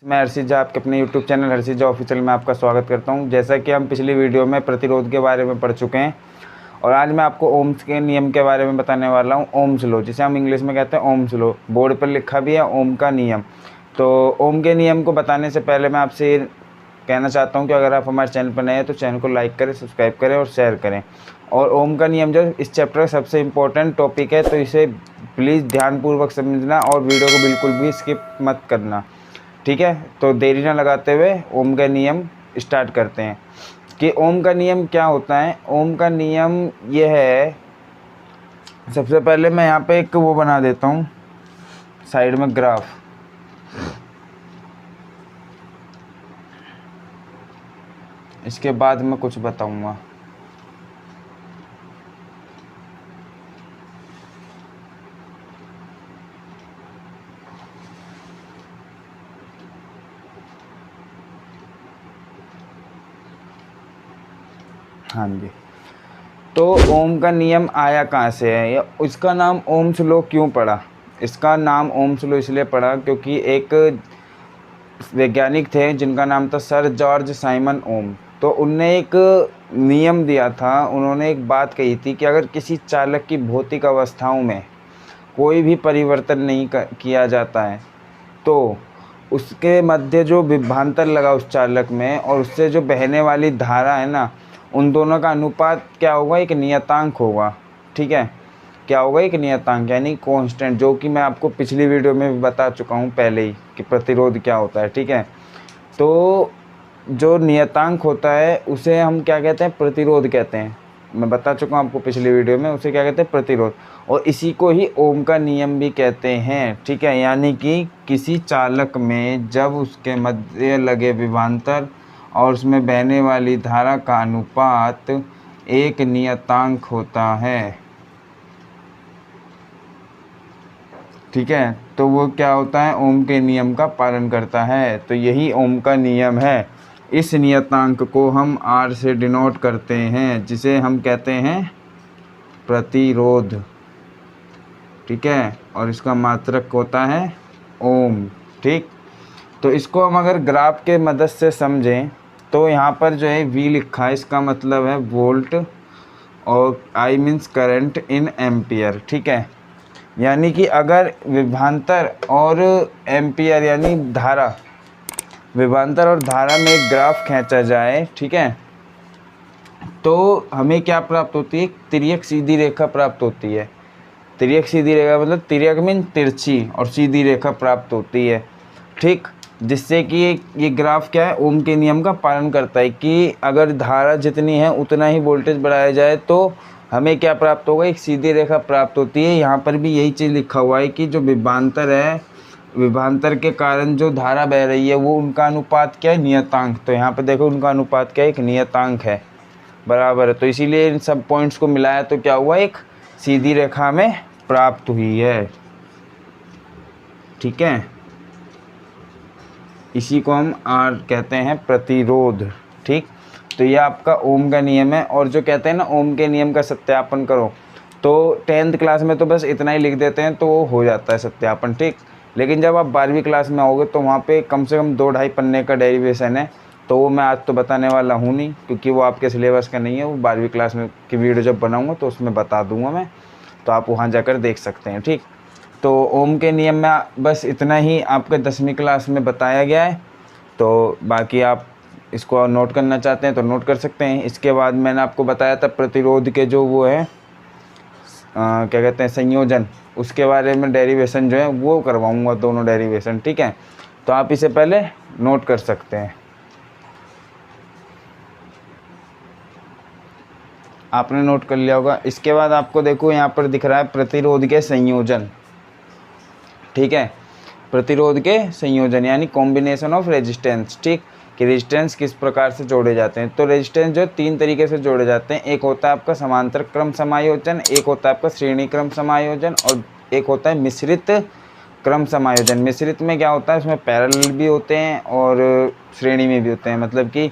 मैं हर्षित झा आपके अपने YouTube चैनल हर्षित झा ऑफिशियल में आपका स्वागत करता हूं। जैसा कि हम पिछली वीडियो में प्रतिरोध के बारे में पढ़ चुके हैं और आज मैं आपको ओम्स के नियम के बारे में बताने वाला हूं। ओम्स लॉ, जिसे हम इंग्लिश में कहते हैं ओम्स लॉ, बोर्ड पर लिखा भी है ओम का नियम। तो ओम के नियम को बताने से पहले मैं आपसे कहना चाहता हूँ कि अगर आप हमारे चैनल पर नए हैं तो चैनल को लाइक करें, सब्सक्राइब करें और शेयर करें। और ओम का नियम जो इस चैप्टर का सबसे इम्पोर्टेंट टॉपिक है, तो इसे प्लीज़ ध्यानपूर्वक समझना और वीडियो को बिल्कुल भी स्किप मत करना, ठीक है। तो देरी ना लगाते हुए ओम का नियम स्टार्ट करते हैं कि ओम का नियम क्या होता है। ओम का नियम ये है, सबसे पहले मैं यहाँ पे एक वो बना देता हूँ साइड में ग्राफ। इसके बाद मैं कुछ बताऊँगा। हाँ जी, तो ओम का नियम आया कहाँ से है या इसका नाम ओम्स लॉ क्यों पड़ा? इसका नाम ओम्स लॉ इसलिए पड़ा क्योंकि एक वैज्ञानिक थे जिनका नाम था सर जॉर्ज साइमन ओम। तो उनने एक नियम दिया था, उन्होंने एक बात कही थी कि अगर किसी चालक की भौतिक अवस्थाओं में कोई भी परिवर्तन नहीं किया जाता है तो उसके मध्य जो विभवांतर लगा उस चालक में और उससे जो बहने वाली धारा है ना, उन दोनों का अनुपात क्या होगा? एक नियतांक होगा, ठीक है। क्या होगा? एक नियतांक, यानी कांस्टेंट, जो कि मैं आपको पिछली वीडियो में भी बता चुका हूँ पहले ही कि प्रतिरोध क्या होता है, ठीक है। तो जो नियतांक होता है उसे हम क्या कहते हैं? प्रतिरोध कहते हैं। मैं बता चुका हूँ आपको पिछली वीडियो में, उसे क्या कहते हैं? प्रतिरोध। और इसी को ही ओम का नियम भी कहते हैं, ठीक है। यानी कि किसी चालक में जब उसके मध्य लगे विभवांतर और उसमें बहने वाली धारा का अनुपात एक नियतांक होता है, ठीक है, तो वो क्या होता है? ओम के नियम का पालन करता है। तो यही ओम का नियम है। इस नियतांक को हम R से डिनोट करते हैं, जिसे हम कहते हैं प्रतिरोध, ठीक है। और इसका मात्रक होता है ओम, ठीक। तो इसको हम अगर ग्राफ के मदद से समझें तो यहाँ पर जो है V लिखा है, इसका मतलब है वोल्ट और I means current in ampere, ठीक है। यानी कि अगर विभवांतर और एम्पियर यानी धारा, विभवांतर और धारा में एक ग्राफ खींचा जाए, ठीक है, तो हमें क्या प्राप्त होती है? तिर्यक सीधी रेखा प्राप्त होती है। तिर्यक सीधी रेखा मतलब तिर्यक मीन तिरछी और सीधी रेखा प्राप्त होती है, ठीक। जिससे कि ये ग्राफ क्या है? ओम के नियम का पालन करता है कि अगर धारा जितनी है उतना ही वोल्टेज बढ़ाया जाए तो हमें क्या प्राप्त होगा? एक सीधी रेखा प्राप्त होती है। यहाँ पर भी यही चीज़ लिखा हुआ है कि जो विभवांतर है, विभवांतर के कारण जो धारा बह रही है वो उनका अनुपात क्या है? नियतांक। तो यहाँ पे देखो उनका अनुपात क्या है? एक नियतांक है, बराबर है। तो इसीलिए इन सब पॉइंट्स को मिलाया तो क्या हुआ? एक सीधी रेखा में प्राप्त हुई है, ठीक है। इसी को हम R कहते हैं प्रतिरोध, ठीक। तो ये आपका ओम का नियम है। और जो कहते हैं ना ओम के नियम का सत्यापन करो, तो 10th क्लास में तो बस इतना ही लिख देते हैं तो वो हो जाता है सत्यापन, ठीक। लेकिन जब आप 12वीं क्लास में आओगे तो वहाँ पे कम से कम 2-2.5 पन्ने का डेरिवेशन है। तो वो मैं आज तो बताने वाला हूँ नहीं, क्योंकि वो आपके सिलेबस का नहीं है। वो 12वीं क्लास में की वीडियो जब बनाऊँगा तो उसमें बता दूँगा मैं, तो आप वहाँ जाकर देख सकते हैं, ठीक। तो ओम के नियम में बस इतना ही आपके 10वीं क्लास में बताया गया है। तो बाकी आप इसको नोट करना चाहते हैं तो नोट कर सकते हैं। इसके बाद मैंने आपको बताया था प्रतिरोध के जो वो है क्या कहते हैं? संयोजन, उसके बारे में डेरिवेशन जो है वो करवाऊँगा, दोनों डेरिवेशन, ठीक है। तो आप इसे पहले नोट कर सकते हैं। आपने नोट कर लिया होगा। इसके बाद आपको देखो यहाँ पर दिख रहा है प्रतिरोध के संयोजन, ठीक है। प्रतिरोध के संयोजन यानी कॉम्बिनेशन ऑफ रेजिस्टेंस, ठीक, कि रेजिस्टेंस किस प्रकार से जोड़े जाते हैं। तो रेजिस्टेंस जो 3 तरीके से जोड़े जाते हैं। एक होता है आपका समांतर क्रम समायोजन, एक होता है आपका श्रेणी क्रम समायोजन और एक होता है मिश्रित क्रम समायोजन। मिश्रित में क्या होता है? उसमें पैरेलल भी होते हैं और श्रेणी में भी होते हैं। मतलब कि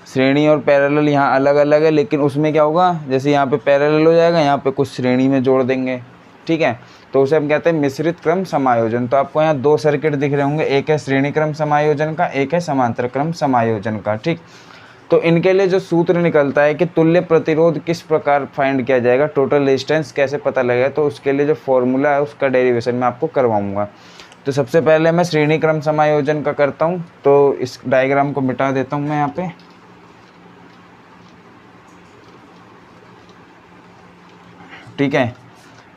श्रेणी और पैरेलल यहाँ अलग अलग है, लेकिन उसमें क्या होगा? जैसे यहाँ पे पैरेलल हो जाएगा, यहाँ पे कुछ श्रेणी में जोड़ देंगे, ठीक है। तो उसे हम कहते हैं मिश्रित क्रम समायोजन। तो आपको यहाँ 2 सर्किट दिख रहे होंगे, एक है श्रेणी क्रम समायोजन का, एक है समांतर क्रम समायोजन का, ठीक। तो इनके लिए जो सूत्र निकलता है कि तुल्य प्रतिरोध किस प्रकार फाइंड किया जाएगा, टोटल रेजिस्टेंस कैसे पता लगेगा, तो उसके लिए जो फॉर्मूला है उसका डेरिवेशन मैं आपको करवाऊंगा। तो सबसे पहले मैं श्रेणी क्रम समायोजन का करता हूँ। तो इस डायग्राम को मिटा देता हूँ मैं यहाँ पे, ठीक है।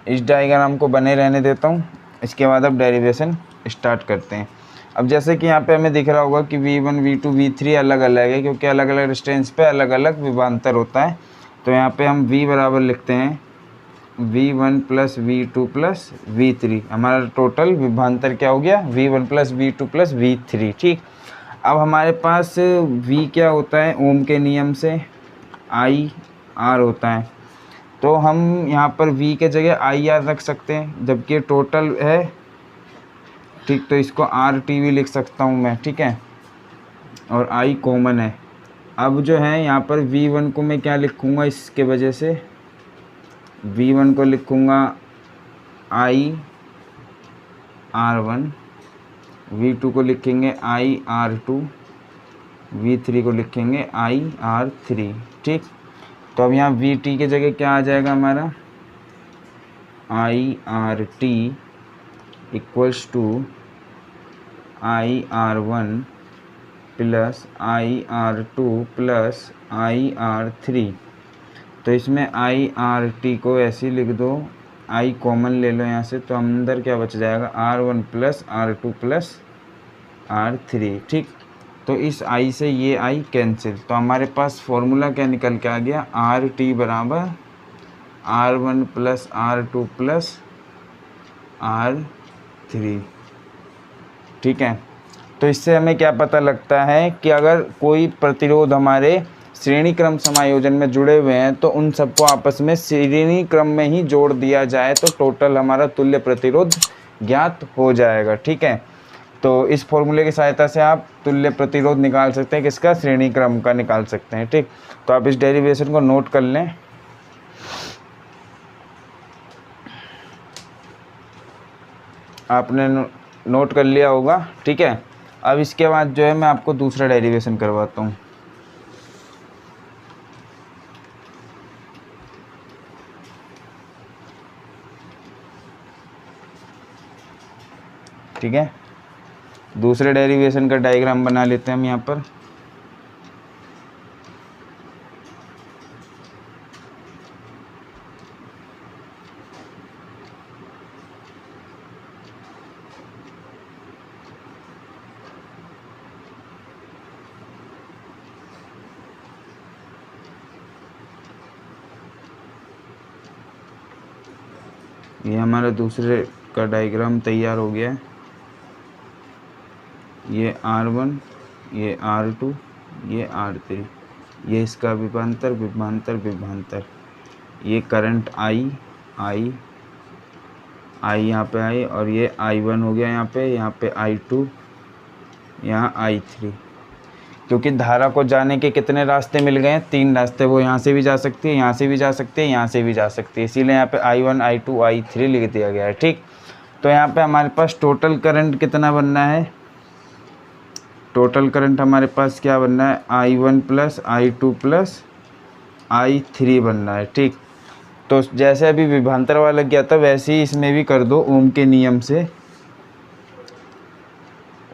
इस डायग्राम को बने रहने देता हूँ। इसके बाद अब डेरिवेशन स्टार्ट करते हैं। अब जैसे कि यहाँ पे हमें दिख रहा होगा कि V1, V2, V3 अलग अलग है, क्योंकि अलग अलग रेजिस्टेंस पे अलग अलग विभवांतर होता है। तो यहाँ पे हम V बराबर लिखते हैं V1 plus V2 plus V3। हमारा टोटल विभवांतर क्या हो गया, V1 plus V2 plus V3, ठीक। अब हमारे पास V क्या होता है, ओम के नियम से IR होता है। तो हम यहाँ पर V के जगह IR रख सकते हैं, जबकि टोटल है, ठीक। तो इसको RT भी लिख सकता हूँ मैं, ठीक है, और I कॉमन है। अब जो है यहाँ पर V1 को मैं क्या लिखूँगा, इसके वजह से V1 को लिखूँगा IR1, V2 को लिखेंगे IR2, V3 को लिखेंगे IR3, ठीक। तो अब यहाँ VT की जगह क्या आ जाएगा हमारा, IRT equals to IR1 plus IR2 plus IR3। तो इसमें IRT को ऐसे ही लिख दो, I कॉमन ले लो यहाँ से, तो अंदर क्या बच जाएगा, R1 plus R2 plus R3, ठीक। तो इस I से ये I कैंसिल। तो हमारे पास फॉर्मूला क्या निकल के आ गया, RT बराबर R1 plus R2 plus R3, ठीक है। तो इससे हमें क्या पता लगता है कि अगर कोई प्रतिरोध हमारे श्रेणी क्रम समायोजन में जुड़े हुए हैं तो उन सबको आपस में श्रेणी क्रम में ही जोड़ दिया जाए तो टोटल हमारा तुल्य प्रतिरोध ज्ञात हो जाएगा, ठीक है। तो इस फॉर्मूले की सहायता से आप तुल्य प्रतिरोध निकाल सकते हैं, किसका, श्रेणी क्रम का निकाल सकते हैं, ठीक। तो आप इस डेरिवेशन को नोट कर लें। आपने नोट कर लिया होगा, ठीक है। अब इसके बाद जो है मैं आपको दूसरा डेरिवेशन करवाता हूँ। ठीक है, दूसरे डेरिवेशन का डायग्राम बना लेते हैं हम यहाँ पर। ये हमारा दूसरे का डायग्राम तैयार हो गया है। ये R1, ये R2, ये R3, ये इसका विभवांतर विभवांतर विभवांतर। ये करंट I यहाँ पे I, और ये I1 हो गया यहाँ पे I2, यहाँ I3। क्योंकि धारा को जाने के कितने रास्ते मिल गए हैं, 3 रास्ते। वो यहाँ से भी जा सकती है, यहाँ से भी जा सकती है, यहाँ से भी जा सकती है, इसीलिए यहाँ पे I1, I2, I3 लिख दिया गया है, ठीक। तो यहाँ पे हमारे पास टोटल करंट कितना बनना है, टोटल करंट हमारे पास क्या बनना है, I1 plus I2 plus I3 बनना है, ठीक। तो जैसे अभी विभवांतर वाला किया था वैसे ही इसमें भी कर दो, ओम के नियम से,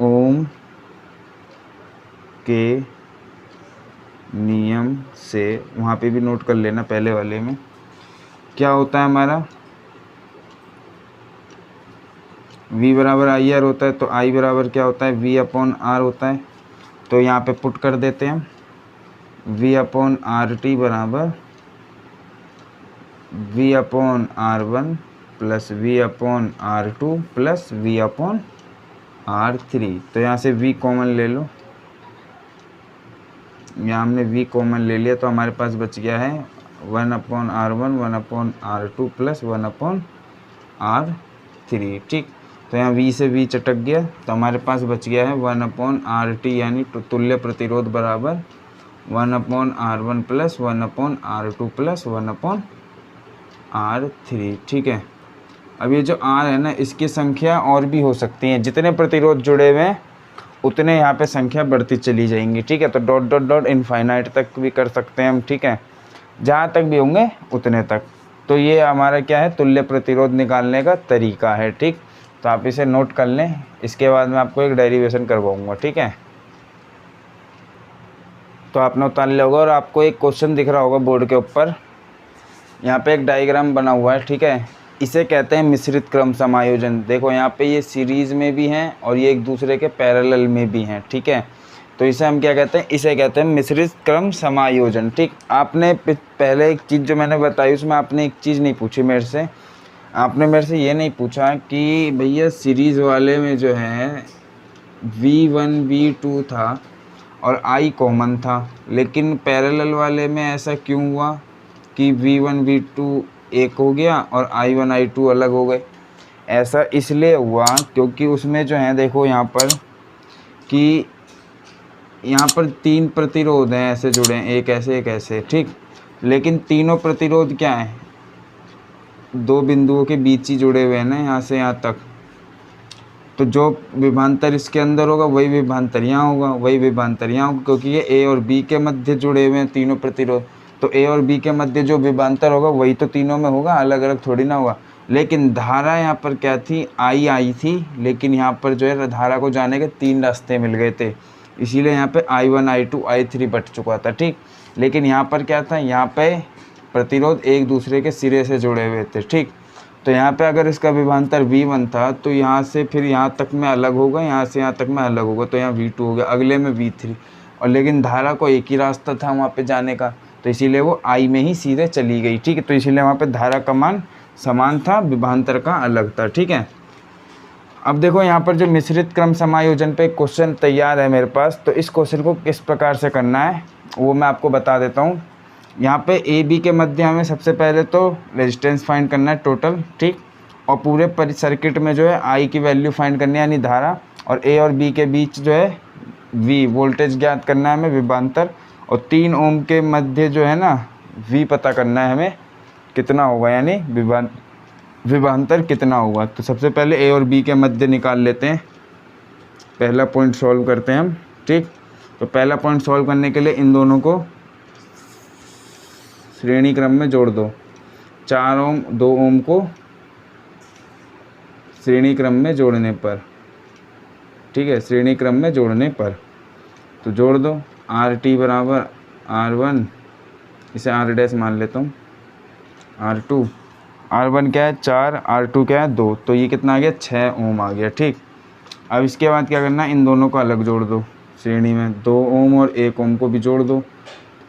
ओम के नियम से। वहाँ पे भी नोट कर लेना, पहले वाले में क्या होता है हमारा, V बराबर IR होता है, तो I बराबर क्या होता है, V अपॉन R होता है। तो यहाँ पे पुट कर देते हैं हम, V अपॉन RT बराबर V upon R1 plus V upon R2 plus V upon R3। तो यहाँ से V कॉमन ले लो, यहाँ हमने V कॉमन ले लिया, तो हमारे पास बच गया है 1 upon R1, 1 upon R2 plus 1 upon R3, ठीक। तो यहाँ V से V चटक गया, तो हमारे पास बच गया है 1 अपॉन RT, यानी तुल्य प्रतिरोध बराबर 1 upon R1 plus 1 upon R2 plus 1 upon R3, ठीक है। अब ये जो R है ना, इसकी संख्या और भी हो सकती है, जितने प्रतिरोध जुड़े हुए हैं उतने यहाँ पे संख्या बढ़ती चली जाएंगी, ठीक है। तो डॉट डॉट डॉट इनफाइनाइट तक भी कर सकते हैं हम, ठीक है, जहाँ तक भी होंगे उतने तक। तो ये हमारा क्या है, तुल्य प्रतिरोध निकालने का तरीका है, ठीक। तो आप इसे नोट कर लें, इसके बाद मैं आपको एक डेरिवेशन करवाऊँगा, ठीक है। तो आपने उतार लिया होगा और आपको एक क्वेश्चन दिख रहा होगा बोर्ड के ऊपर, यहाँ पे एक डायग्राम बना हुआ है, ठीक है। इसे कहते हैं मिश्रित क्रम समायोजन। देखो यहाँ पे ये सीरीज़ में भी हैं और ये एक दूसरे के पैरेलल में भी हैं, ठीक है। तो इसे हम क्या कहते हैं, इसे कहते हैं मिश्रित क्रम समायोजन, ठीक। आपने पहले एक चीज़ जो मैंने बताई उसमें आपने एक चीज़ नहीं पूछी मेरे से, आपने मेरे से ये नहीं पूछा कि भैया सीरीज़ वाले में जो है V1 V2 था और I कॉमन था, लेकिन पैरेलल वाले में ऐसा क्यों हुआ कि V1 V2 एक हो गया और I1 I2 अलग हो गए। ऐसा इसलिए हुआ क्योंकि उसमें जो है, देखो यहाँ पर कि यहाँ पर 3 प्रतिरोध हैं ऐसे जुड़े हैं, एक ऐसे एक ऐसे, ठीक। लेकिन तीनों प्रतिरोध क्या हैं, 2 बिंदुओं के बीच ही जुड़े हुए हैं ना, यहाँ से यहाँ तक। तो जो विभवांतर इसके अंदर होगा वही विभवांतर यहाँ होगा, वही विभवांतर यहाँ होगा, क्योंकि ये ए और बी के मध्य जुड़े हुए हैं तीनों प्रतिरोध। तो ए और बी के मध्य जो विभवांतर होगा वही तो तीनों में होगा, अलग अलग थोड़ी ना होगा। लेकिन धारा यहाँ पर क्या थी, आई थी, लेकिन यहाँ पर जो है धारा को जाने के 3 रास्ते मिल गए थे, इसीलिए यहाँ पे I1 I2 I3 बट चुका था, ठीक। लेकिन यहाँ पर क्या था, यहाँ पे प्रतिरोध एक दूसरे के सिरे से जुड़े हुए थे, ठीक। तो यहाँ पे अगर इसका विभवांतर V1 था तो यहाँ से फिर यहाँ तक में अलग होगा, यहाँ से यहाँ तक में अलग होगा, तो यहाँ V2 हो गया, अगले में V3। और लेकिन धारा को एक ही रास्ता था वहाँ पे जाने का, तो इसीलिए वो I में ही सीधे चली गई, ठीक है। तो इसीलिए वहाँ पे धारा का मान समान था, विभवांतर का अलग था, ठीक है। अब देखो यहाँ पर जो मिश्रित क्रम समायोजन पे क्वेश्चन तैयार है मेरे पास, तो इस क्वेश्चन को किस प्रकार से करना है वो मैं आपको बता देता हूँ। यहाँ पे ए बी के मध्य हमें सबसे पहले तो रेजिस्टेंस फाइंड करना है टोटल, ठीक। और पूरे सर्किट में जो है आई की वैल्यू फाइंड करनी है यानी धारा, और ए और बी के बीच जो है वी वोल्टेज ज्ञात करना है हमें, विभवांतर। और 3 ओम के मध्य जो है ना वी पता करना है हमें कितना होगा, यानी विभवांतर कितना होगा। तो सबसे पहले ए और बी के मध्य निकाल लेते हैं, पहला पॉइंट सॉल्व करते हैं हम, ठीक। तो पहला पॉइंट सॉल्व करने के लिए इन दोनों को श्रेणी क्रम में जोड़ दो, 4 ओम 2 ओम को श्रेणी क्रम में जोड़ने पर, ठीक है, श्रेणी क्रम में जोड़ने पर तो जोड़ दो। RT बराबर R1, इसे R डैश मान लेता हूँ, R2, R1 क्या है 4, R2 क्या है 2, तो ये कितना आ गया 6 ओम आ गया, ठीक। अब इसके बाद क्या करना है, इन दोनों को अलग जोड़ दो श्रेणी में, 2 ओम और 1 ओम को भी जोड़ दो,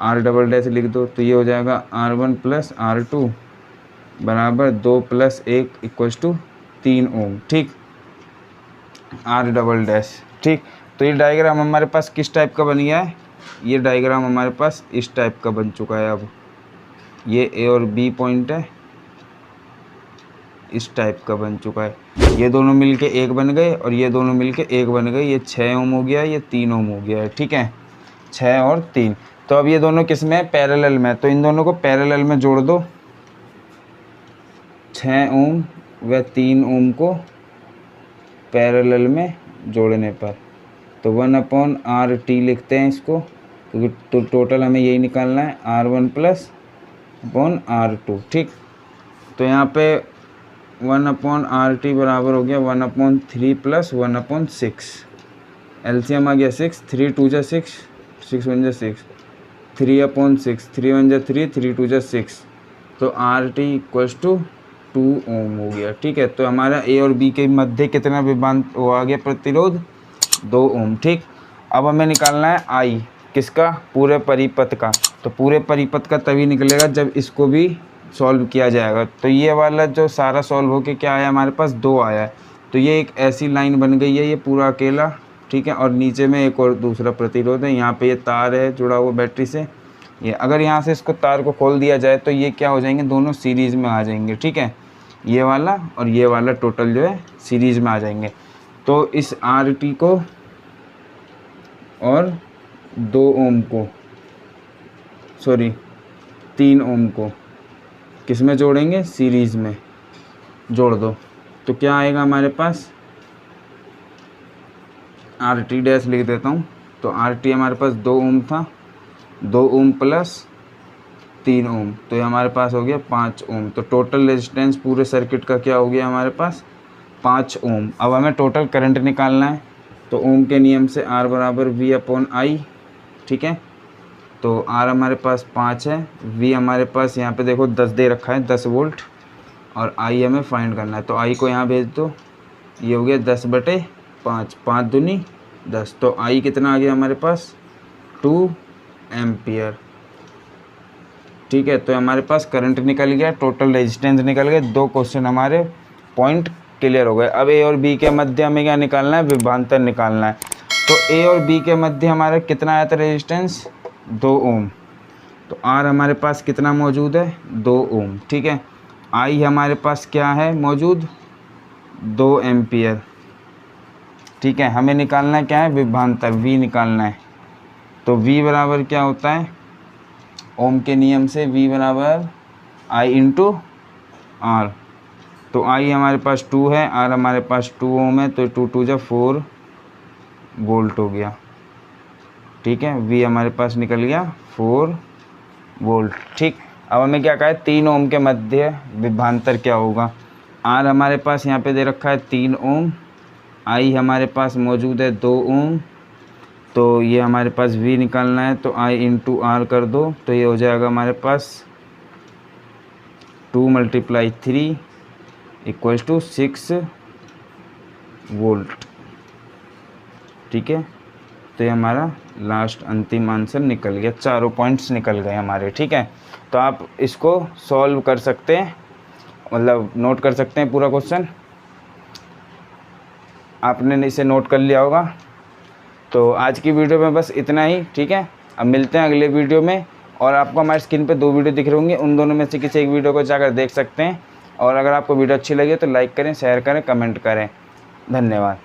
R डबल डैश लिख दो, तो ये हो जाएगा R1 प्लस R2 बराबर 2 प्लस 1 इक्वल्स टू 3 ओम, ठीक, R डबल डैश, ठीक। तो ये डायग्राम हमारे पास किस टाइप का बन गया है, ये डायग्राम हमारे पास इस टाइप का बन चुका है। अब ये ए और बी पॉइंट है, इस टाइप का बन चुका है, ये दोनों मिलके एक बन गए और ये दोनों मिलके एक बन गए, ये 6 ओम हो गया, ये 3 ओम हो गया है, ठीक है, 6 और 3। तो अब ये दोनों किस में, पैरेलल में, तो इन दोनों को पैरेलल में जोड़ दो, 6 ओम व 3 ओम को पैरेलल में जोड़ने पर तो 1/RT लिखते हैं इसको, क्योंकि तो टोटल हमें यही निकालना है, R1 प्लस R2, ठीक। तो यहाँ पे 1/RT बराबर हो गया 1/3 प्लस 1/6, एलसीएम आ गया 6, 3 2 जा 6, 6 1 जा 6, 3/6, 3 1 जा 3, 3 2 जा 6, तो RT इक्वल्स टू 2 ओम हो गया, ठीक है। तो हमारा ए और बी के मध्य कितना विभवांतर वो आ गया, प्रतिरोध 2 ओम, ठीक। अब हमें निकालना है आई, किसका, पूरे परिपथ का। तो पूरे परिपथ का तभी निकलेगा जब इसको भी सॉल्व किया जाएगा। तो ये वाला जो सारा सॉल्व होके क्या आया हमारे पास, 2 आया है। तो ये एक ऐसी लाइन बन गई है, ये पूरा अकेला, ठीक है। और नीचे में एक और दूसरा प्रतिरोध है, यहाँ पे ये तार है जुड़ा हुआ बैटरी से, ये अगर यहाँ से इसको तार को खोल दिया जाए तो ये क्या हो जाएंगे, दोनों सीरीज़ में आ जाएंगे, ठीक है। ये वाला और ये वाला टोटल जो है सीरीज़ में आ जाएंगे। तो इस RT को और 2 ओम को, सॉरी 3 ओम को किस में जोड़ेंगे, सीरीज़ में, जोड़ दो तो क्या आएगा हमारे पास, RT डैश लिख देता हूँ। तो RT हमारे पास 2 ओम था, 2 ओम प्लस 3 ओम, तो ये हमारे पास हो गया 5 ओम। तो टोटल रेजिस्टेंस पूरे सर्किट का क्या हो गया हमारे पास, 5 ओम। अब हमें टोटल करंट निकालना है, तो ओम के नियम से R बराबर V/I, ठीक है। तो R हमारे पास 5 है, V हमारे पास यहाँ पे देखो 10 दे रखा है, 10 वोल्ट, और I हमें फाइंड करना है। तो I को यहाँ भेज दो, ये हो गया 10/5, 5 दूनी 10। तो I कितना आ गया हमारे पास, 2 एम्पियर, ठीक है। तो हमारे पास करंट निकल गया, टोटल रेजिस्टेंस निकल गए, 2 क्वेश्चन हमारे पॉइंट क्लियर हो गए। अब A और B के मध्य हमें क्या निकालना है, विभवांतर निकालना है। तो A और B के मध्य हमारा कितना आया था रेजिस्टेंस, 2 ओम। तो R हमारे पास कितना मौजूद है, 2 ओम, ठीक है। I हमारे पास क्या है मौजूद, 2 एम्पियर, ठीक है। हमें निकालना है क्या है, विभवांतर V निकालना है। तो V बराबर क्या होता है, ओम के नियम से V बराबर I × R। तो I हमारे पास 2 है, R हमारे पास 2 ओम है, तो 2 2 जा 4 वोल्ट हो गया, ठीक है। V हमारे पास निकल गया 4 वोल्ट, ठीक। अब हमें क्या कहा है, 3 ओम के मध्य विभवांतर क्या होगा। R हमारे पास यहाँ पे दे रखा है 3 ओम, I हमारे पास मौजूद है 2 ओम, तो ये हमारे पास V निकालना है। तो I × R कर दो, तो ये हो जाएगा हमारे पास 2 × 3 = 6 वोल्ट, ठीक है। तो ये हमारा लास्ट अंतिम आंसर निकल गया, चारों पॉइंट्स निकल गए हमारे, ठीक है। तो आप इसको सॉल्व कर सकते हैं, मतलब नोट कर सकते हैं पूरा क्वेश्चन, आपने इसे नोट कर लिया होगा। तो आज की वीडियो में बस इतना ही, ठीक है। अब मिलते हैं अगले वीडियो में, और आपको हमारे स्क्रीन पे 2 वीडियो दिख रहे होंगे, उन दोनों में से किसी एक वीडियो को जाकर देख सकते हैं। और अगर आपको वीडियो अच्छी लगे तो लाइक करें, शेयर करें, कमेंट करें। धन्यवाद।